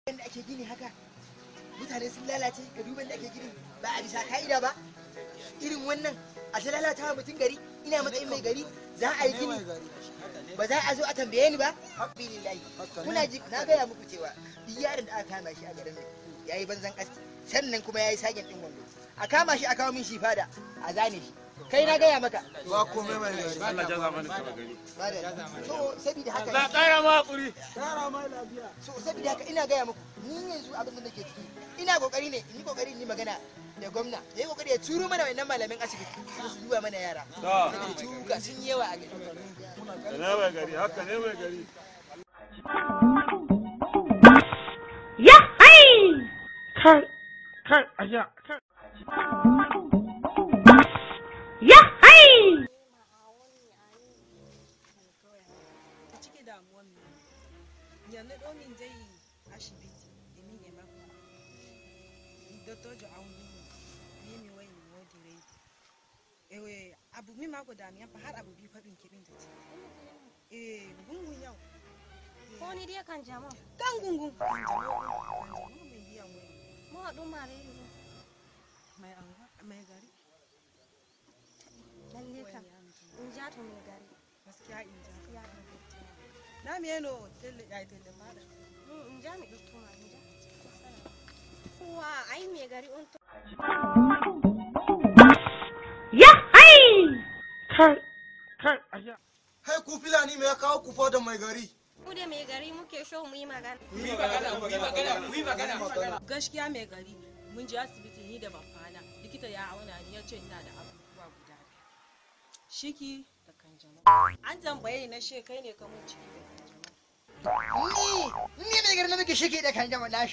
Yanda ake gini haka mutane sun lalace ka duban da ake gini ba a bisa ka'ida ba irin wannan a ta lalata wa mutum gari ina matsayin mai gari za a yi gini ba za a zo a tambaye ni ba alhamdulillah kuna ji na gaya muku cewa duk yaron da aka kama shi a garin nan yayi banzan aski sannan kuma yayi sagen din wando a kama shi a kawo min shi fada a zane shi kai na gaya maka ba komai mai gari Allah jaza mana ta gari so saboda haka za ƙara ma hakuri kara mai lafiya so saboda haka ina gaya muku ni yanzu abin da nake ciki ina kokari ne in yi kokari in yi magana da gwamna yayi kokari ya turo mana wannan malamin asibiti su duba mana yara saboda tuka sun yawa a gari ne mai gari haka ne mai gari ya hai kai aja ya hai cike damuwan mu yanzu domin zai asibiti domin ya maka doctor jo auni ni mi wai mi wodi rai ewe abu mi mako da mi fa har abu bi fadin kibin ta gungun yau ko ni dai kan jama kan gungun kan jama mai biyan wai mu haɗu mare ne mai anwa mai gari lalle kam in ja to mai gari gaskiya in ja ya na mi eno telle ya telle fada in ja mi dutto ma in ja wa ai mai gari on to ya hai kai aja hai ku filani me ya kawo ku fada mai gari mu da mai gari muke so mu yi magana mu yi magana gaskiya mai gari mun je asibiti ni da babana likita ya auna ni ya ce ina da abubuwa guda shiki da kanjamau an tambaye ni na she kai ne ka mun ciki da kanjamau ni mai gari na miki shige da kan jama na